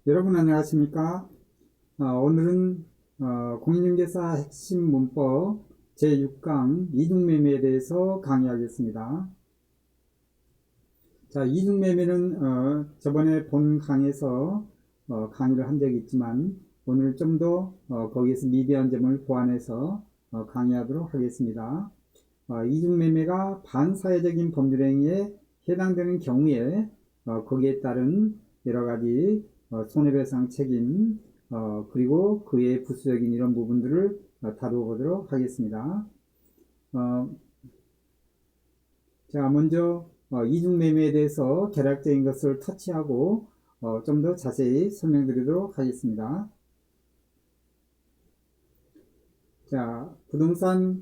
여러분 안녕하십니까? 오늘은 공인중개사 핵심 문법 제6강 이중매매에 대해서 강의하겠습니다. 자, 이중매매는 저번에 본 강에서 강의를 한 적이 있지만 오늘 좀 더 거기에서 미비한 점을 보완해서 강의하도록 하겠습니다. 이중매매가 반사회적인 법률행위에 해당되는 경우에 거기에 따른 여러가지 손해배상 책임 그리고 그의 부수적인 이런 부분들을 다루어 보도록 하겠습니다. 자, 먼저 이중매매에 대해서 개략적인 것을 터치하고 좀 더 자세히 설명드리도록 하겠습니다. 자, 부동산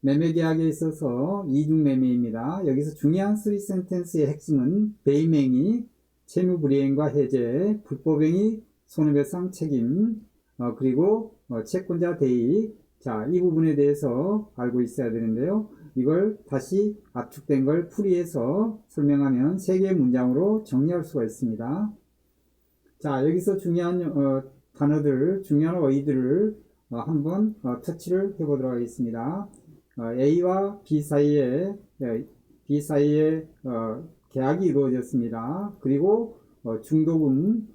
매매계약에 있어서 이중매매입니다. 여기서 중요한 3센텐스의 핵심은 배임행위, 채무불이행과 해제, 불법행위, 손해배상 책임, 그리고 채권자 대의. 자, 이 부분에 대해서 알고 있어야 되는데요. 이걸 다시 압축된 걸 풀이해서 설명하면 3개의 문장으로 정리할 수가 있습니다. 자, 여기서 중요한 단어들, 중요한 어휘들을 한번 터치를 해보도록 하겠습니다. A와 B 사이에 계약이 이루어졌습니다. 그리고 중도금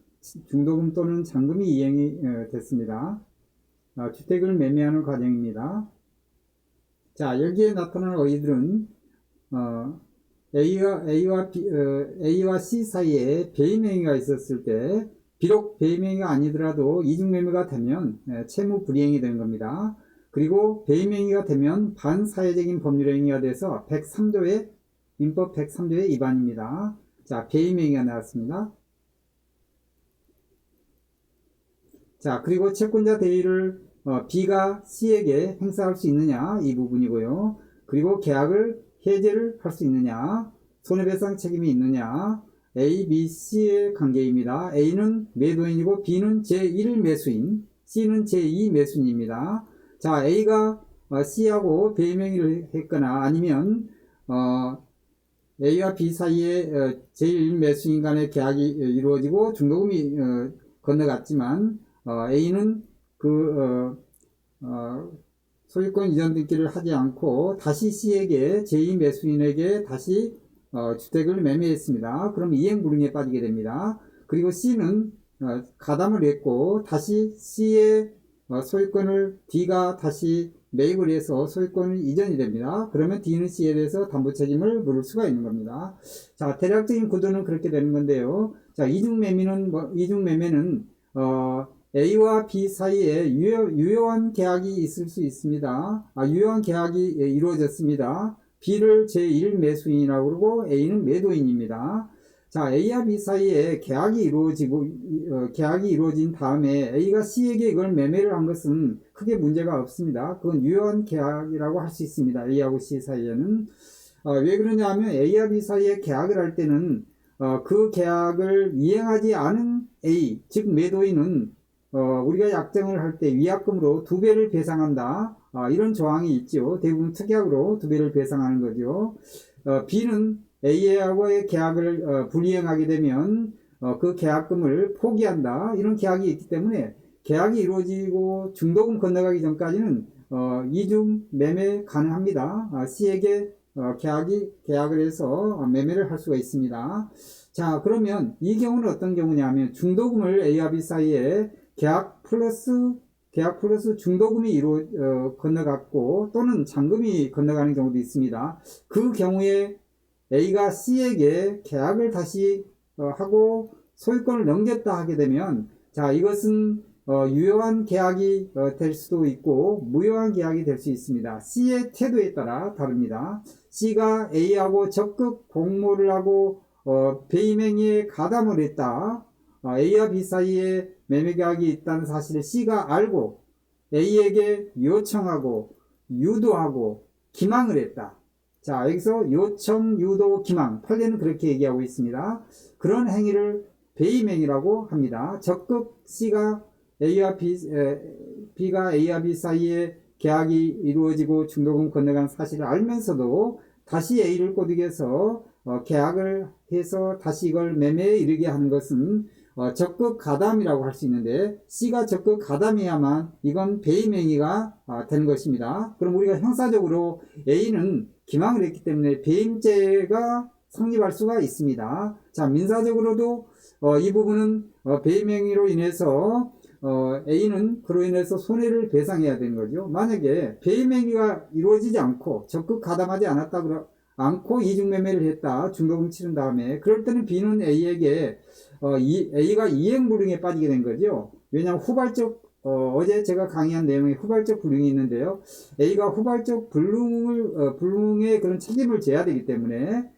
또는 잔금이 이행이 됐습니다. 주택을 매매하는 과정입니다. 자, 여기에 나타나는 어휘들은 A와 C 사이에 배임행위가 있었을 때 비록 배임행위가 아니더라도 이중매매가 되면 채무 불이행이 되는 겁니다. 그리고 배임행위가 되면 반사회적인 법률행위가 돼서 103조의 민법 103조의 위반입니다. 자, 배임행위가 나왔습니다. 자, 그리고 채권자 대의를 B가 C에게 행사할 수 있느냐 이 부분이고요. 그리고 계약을 해제를 할 수 있느냐, 손해배상 책임이 있느냐, A, B, C의 관계입니다. A는 매도인이고 B는 제1 매수인, C는 제2 매수인입니다. 자, A가 C하고 배임행위를 했거나 아니면 A와 B 사이에 제1 매수인 간의 계약이 이루어지고 중도금이 건너갔지만 A는 소유권 이전 등기를 하지 않고 다시 C에게 제2 매수인에게 다시 주택을 매매했습니다. 그럼 이행불응에 빠지게 됩니다. 그리고 C는 가담을 했고 다시 C의 소유권을 D가 다시 매입을 해서 소유권이 이전이 됩니다. 그러면 D는 C에 대해서 담보 책임을 물을 수가 있는 겁니다. 자, 대략적인 구도는 그렇게 되는 건데요. 자, 이중매매는 A와 B 사이에 유효한 계약이 있을 수 있습니다. 유효한 계약이 이루어졌습니다. B를 제1 매수인이라고 그러고 A는 매도인입니다. 자, A와 B 사이에 계약이 이루어진 다음에 A가 C에게 이걸 매매를 한 것은 크게 문제가 없습니다. 그건 유효한 계약이라고 할 수 있습니다. A하고 C 사이에는. 왜 그러냐 하면 A와 B 사이에 계약을 할 때는 그 계약을 이행하지 않은 A, 즉 매도인은 우리가 약정을 할 때 위약금으로 2배를 배상한다. 이런 조항이 있죠. 대부분 특약으로 2배를 배상하는 거죠. B는 A하고의 계약을 불이행하게 되면 그 계약금을 포기한다. 이런 계약이 있기 때문에 계약이 이루어지고 중도금 건너가기 전까지는 이중 매매 가능합니다. C에게 계약을 해서 매매를 할 수가 있습니다. 자, 그러면 이 경우는 어떤 경우냐면 중도금을 A와 B 사이에 계약 플러스 중도금이 건너갔고 또는 잔금이 건너가는 경우도 있습니다. 그 경우에 A가 C에게 계약을 다시 하고 소유권을 넘겼다 하게 되면 자, 이것은 유효한 계약이 될 수도 있고 무효한 계약이 될 수 있습니다. C의 태도에 따라 다릅니다. C가 A하고 적극 공모를 하고 배임행위에 가담을 했다. A와 B 사이에 매매계약이 있다는 사실을 C가 알고 A에게 요청하고 유도하고 기망을 했다. 자, 여기서 요청, 유도, 기망, 판례는 그렇게 얘기하고 있습니다. 그런 행위를 배임행위라고 합니다. 적극 B가 A와 B 사이에 계약이 이루어지고 중도금 건너간 사실을 알면서도 다시 A를 꼬드겨서 계약을 해서 다시 이걸 매매에 이르게 하는 것은 적극 가담이라고 할 수 있는데 C가 적극 가담해야만 이건 배임행위가 되는 것입니다. 그럼 우리가 형사적으로 A는 기망을 했기 때문에 배임죄가 성립할 수가 있습니다. 자, 민사적으로도 이 부분은 배임행위로 인해서 A는 그로 인해서 손해를 배상해야 되는 거죠. 만약에 배임행위가 이루어지지 않고 적극 가담하지 않고 이중매매를 했다. 중도금 치른 다음에 그럴 때는 B는 A에게 A가 이행불능에 빠지게 된 거죠. 왜냐하면 후발적 어제 제가 강의한 내용에 후발적 불능이 있는데요. A가 후발적 불능의 그런 책임을 져야 되기 때문에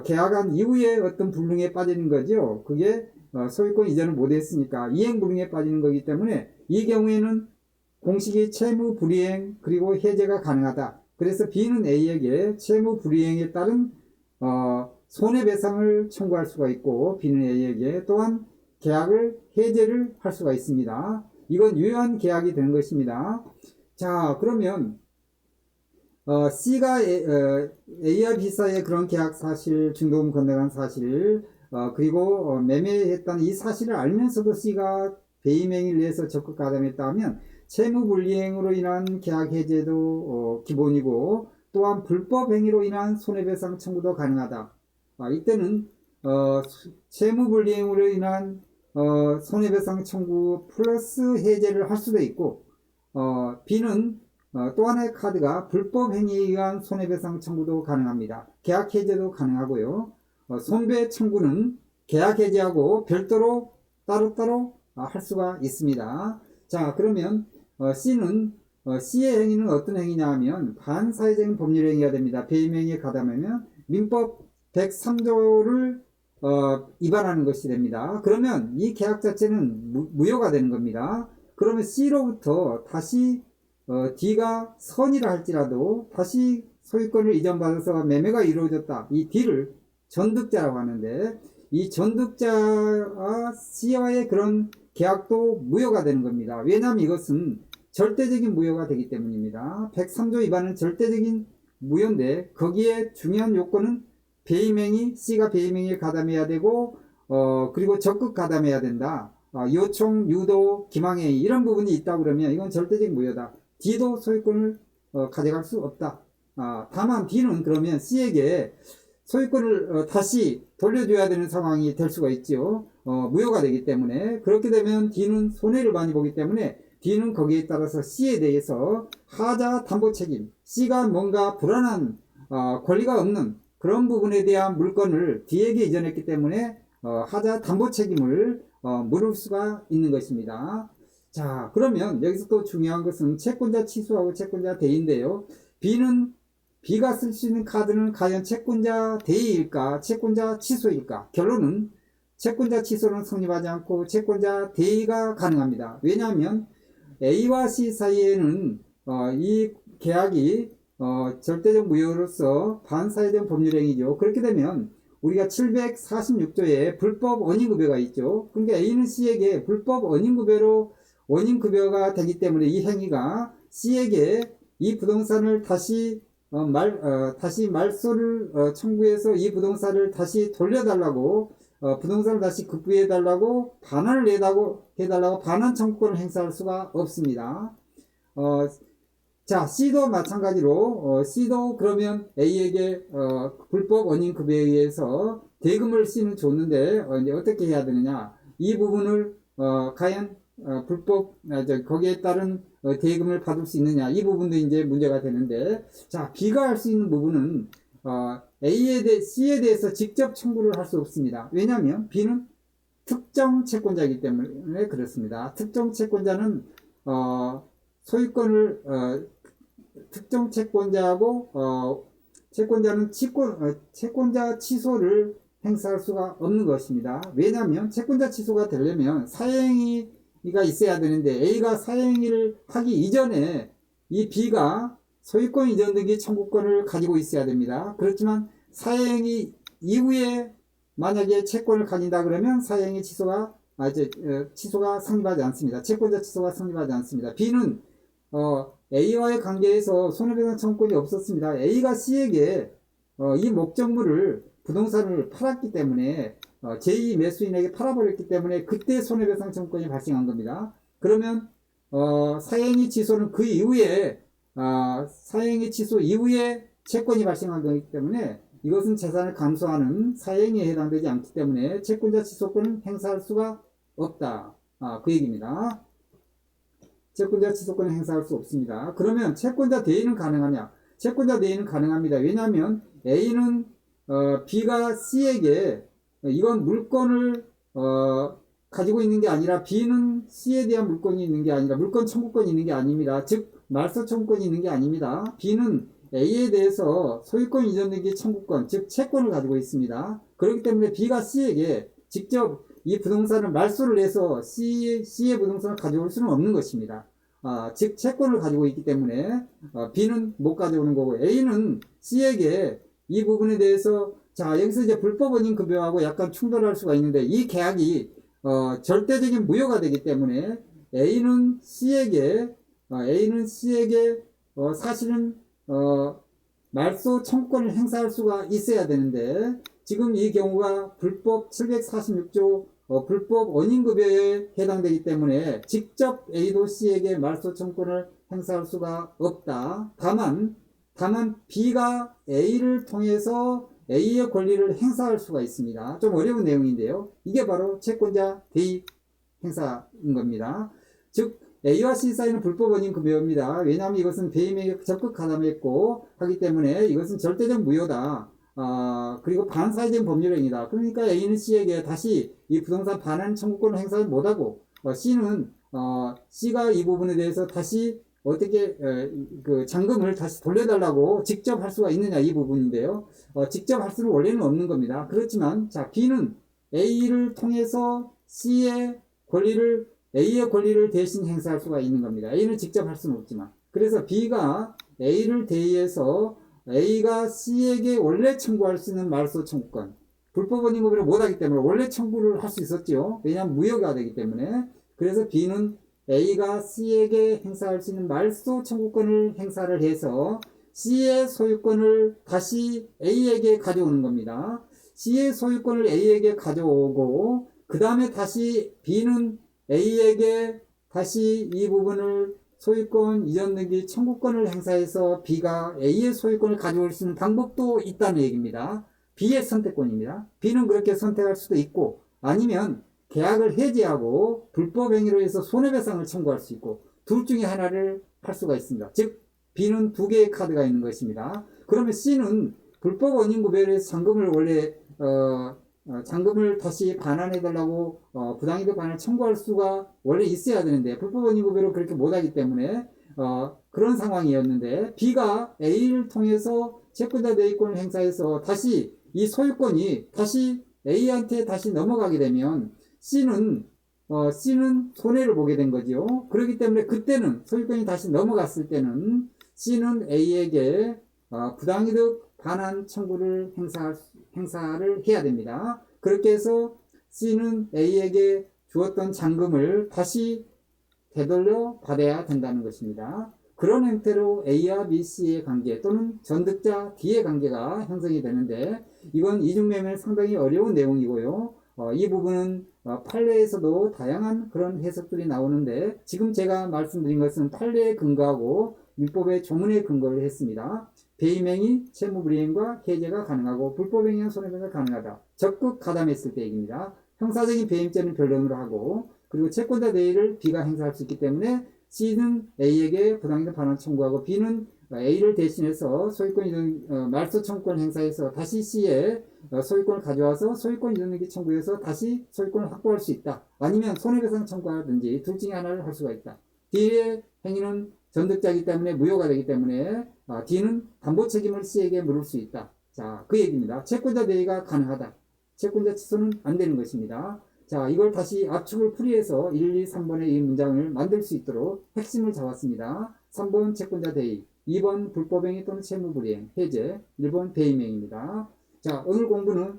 계약한 이후에 어떤 불능에 빠지는 거죠. 그게 소유권 이전을 못했으니까 이행불능에 빠지는 거기 때문에 이 경우에는 공식이 채무불이행 그리고 해제가 가능하다. 그래서 B는 A에게 채무불이행에 따른 손해배상을 청구할 수가 있고 B는 A에게 또한 계약을 해제를 할 수가 있습니다. 이건 유효한 계약이 되는 것입니다. 자, 그러면 C가 A와 B 사이의 그런 계약 사실, 중도금 건네간 사실, 그리고 매매했다는 이 사실을 알면서도 C가 배임행위를 위해서 적극 가담했다 하면 채무불이행으로 인한 계약 해제도 기본이고 또한 불법행위로 인한 손해배상 청구도 가능하다. 이때는 채무불이행으로 인한 손해배상 청구 플러스 해제를 할 수도 있고 B는 또 하나의 카드가 불법행위에 의한 손해배상 청구도 가능합니다. 계약 해제도 가능하고요. 손배 청구는 계약 해제하고 별도로 따로따로 할 수가 있습니다. 자, 그러면 C는 C의 행위는 어떤 행위냐 하면 반사회적인 법률 행위가 됩니다. 배임행위에 가담하면 민법 103조를 위반하는 것이 됩니다. 그러면 이 계약 자체는 무효가 되는 겁니다. 그러면 C로부터 다시 D가 선이라 할지라도 다시 소유권을 이전받아서 매매가 이루어졌다. 이 D를 전득자라고 하는데 이 전득자와 C와의 그런 계약도 무효가 되는 겁니다. 왜냐하면 이것은 절대적인 무효가 되기 때문입니다. 103조 위반은 절대적인 무효인데 거기에 중요한 요건은 배임행위, C가 배임행위에 가담해야 되고 그리고 적극 가담해야 된다. 요청, 유도, 기망행위 이런 부분이 있다 그러면 이건 절대적인 무효다. D도 소유권을 가져갈 수 없다. 다만 D는 그러면 C에게 소유권을 다시 돌려줘야 되는 상황이 될 수가 있죠. 무효가 되기 때문에 그렇게 되면 D는 손해를 많이 보기 때문에 D는 거기에 따라서 C에 대해서 하자 담보 책임, C가 뭔가 불안한 권리가 없는 그런 부분에 대한 물건을 D에게 이전했기 때문에 하자 담보 책임을 물을 수가 있는 것입니다. 자, 그러면 여기서 또 중요한 것은 채권자 취소하고 채권자 대위인데요. B가 쓸 수 있는 카드는 과연 채권자 대위일까 채권자 취소일까? 결론은 채권자 취소는 성립하지 않고 채권자 대위가 가능합니다. 왜냐하면 A와 C 사이에는 이 계약이 절대적 무효로서 반사회적 법률행위죠. 그렇게 되면 우리가 746조에 불법 원인급여가 있죠. 그러니까 A는 C에게 불법 원인급여가 되기 때문에 이 행위가 C에게 이 부동산을 다시 말소를 청구해서 이 부동산을 다시 돌려달라고 부동산을 다시 급부해달라고 반환을 해달라고 반환 청구권을 행사할 수가 없습니다. 자, C도 마찬가지로 C도 그러면 A에게 불법 원인 급여에 의해서 대금을 C는 줬는데 이제 어떻게 해야 되느냐? 이 부분을 과연 불법 거기에 따른 대금을 받을 수 있느냐? 이 부분도 이제 문제가 되는데, 자, B가 할 수 있는 부분은 C에 대해서 직접 청구를 할 수 없습니다. 왜냐하면 B는 특정 채권자이기 때문에 그렇습니다. 특정 채권자는 소유권을 특정 채권자하고 채권자는 채권자 취소를 행사할 수가 없는 것입니다. 왜냐하면 채권자 취소가 되려면 사행위가 있어야 되는데 A가 사행위를 하기 이전에 이 B가 소유권 이전 등기 청구권을 가지고 있어야 됩니다. 그렇지만 사행위 이후에 만약에 채권을 가진다 그러면 사행위 취소가 성립하지 않습니다. 채권자 취소가 성립하지 않습니다. B는 A와의 관계에서 손해배상 청구권이 없었습니다. A가 C에게 이 목적물을 부동산을 팔았기 때문에 제2 매수인에게 팔아버렸기 때문에 그때 손해배상 청구권이 발생한 겁니다. 그러면 사행위 취소는 그 이후에 사행위 취소 이후에 채권이 발생한 거기 때문에 이것은 재산을 감소하는 사행위에 해당되지 않기 때문에 채권자 취소권은 행사할 수가 없다. 그 얘기입니다. 채권자 취소권을 행사할 수 없습니다. 그러면 채권자 대의는 가능하냐? 채권자 대의는 가능합니다. 왜냐하면 A는 B가 C에게 이건 물건을 가지고 있는 게 아니라 B는 C에 대한 물건이 있는 게 아니라 물건 청구권이 있는 게 아닙니다. 즉 말소 청구권이 있는 게 아닙니다. B는 A에 대해서 소유권 이전 등기 청구권, 즉 채권을 가지고 있습니다. 그렇기 때문에 B가 C에게 직접 이 부동산을 말소를 해서 C의 부동산을 가져올 수는 없는 것입니다. 즉 채권을 가지고 있기 때문에 B는 못 가져오는 거고 A는 C에게 이 부분에 대해서 자 여기서 이제 불법 원인 급여하고 약간 충돌할 수가 있는데 이 계약이 절대적인 무효가 되기 때문에 A는 C에게 사실은 말소 청구권을 행사할 수가 있어야 되는데 지금 이 경우가 불법 746조 불법 원인급여에 해당되기 때문에 직접 A도 C에게 말소 청구권을 행사할 수가 없다. 다만 B가 A를 통해서 A의 권리를 행사할 수가 있습니다. 좀 어려운 내용인데요. 이게 바로 채권자 대의 행사인 겁니다. 즉 A와 C 사이는 불법 원인 급여입니다. 왜냐하면 이것은 배임에게 적극 가담했고 하기 때문에 이것은 절대적 무효다. 그리고 반사회적 법률행위다. 그러니까 A는 C에게 다시 이 부동산 반환 청구권을 행사를 못하고 C가 이 부분에 대해서 다시 어떻게 그 잔금을 다시 돌려달라고 직접 할 수가 있느냐 이 부분인데요. 직접 할 수는 원래는 없는 겁니다. 그렇지만 자 B는 A를 통해서 A의 권리를 대신 행사할 수가 있는 겁니다. A는 직접 할 수는 없지만 그래서 B가 A를 대의해서 A가 C에게 원래 청구할 수 있는 말소 청구권 불법 원인 급여를 못하기 때문에 원래 청구를 할 수 있었죠. 왜냐하면 무효가 되기 때문에 그래서 B는 A가 C에게 행사할 수 있는 말소 청구권을 행사를 해서 C의 소유권을 다시 A에게 가져오는 겁니다. C의 소유권을 A에게 가져오고 그 다음에 다시 B는 A에게 다시 이 부분을 소유권 이전 등기 청구권을 행사해서 B가 A의 소유권을 가져올 수 있는 방법도 있다는 얘기입니다. B의 선택권입니다. B는 그렇게 선택할 수도 있고 아니면 계약을 해지하고 불법 행위로 해서 손해배상을 청구할 수 있고 둘 중에 하나를 할 수가 있습니다. 즉 B는 두 개의 카드가 있는 것입니다. 그러면 C는 불법 원인 구별에 잔금을 원래 잔금을 다시 반환해달라고 부당이득 반환을 청구할 수가 원래 있어야 되는데 불법 원인 구별을 그렇게 못하기 때문에 그런 상황이었는데 B가 A를 통해서 채권자 대의권을 행사해서 다시 이 소유권이 다시 A한테 다시 넘어가게 되면 C는 손해를 보게 된 거죠. 그렇기 때문에 그때는 소유권이 다시 넘어갔을 때는 C는 A에게 부당이득 반환 청구를 행사를 해야 됩니다. 그렇게 해서 C는 A에게 주었던 잔금을 다시 되돌려 받아야 된다는 것입니다. 그런 형태로 A와 B, C의 관계 또는 전득자 D의 관계가 형성이 되는데 이건 이중매매는 상당히 어려운 내용이고요. 이 부분은 판례에서도 다양한 그런 해석들이 나오는데 지금 제가 말씀드린 것은 판례에 근거하고 율법의 조문에 근거를 했습니다. 배임행위, 채무불이행과 해제가 가능하고 불법행위와 손해배상이 가능하다. 적극 가담했을 때 얘기입니다. 형사적인 배임죄는 변론으로 하고 그리고 채권자 대의를 B가 행사할 수 있기 때문에 C는 A에게 부당이득 반환 청구하고 B는 A를 대신해서 소유권 이전 말소 청구권 행사해서 다시 C의 소유권을 가져와서 소유권 이전 등기 청구해서 다시 소유권을 확보할 수 있다. 아니면 손해배상 청구하든지 둘 중에 하나를 할 수가 있다. D의 행위는 전득자이기 때문에 무효가 되기 때문에 D는 담보 책임을 C에게 물을 수 있다. 자, 그 얘기입니다. 채권자 대의가 가능하다. 채권자 취소는 안 되는 것입니다. 자, 이걸 다시 압축을 풀이해서 1, 2, 3번의 이 문장을 만들 수 있도록 핵심을 잡았습니다. 3번 채권자 대의, 2번 불법행위 또는 채무불이행, 해제, 1번 배임행위입니다. 자, 오늘 공부는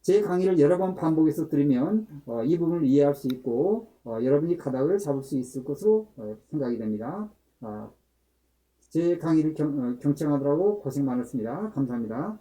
제 강의를 여러 번 반복해서 들으면 이 부분을 이해할 수 있고 여러분이 가닥을 잡을 수 있을 것으로 생각이 됩니다. 제 강의를 경청하느라고 고생 많았습니다. 감사합니다.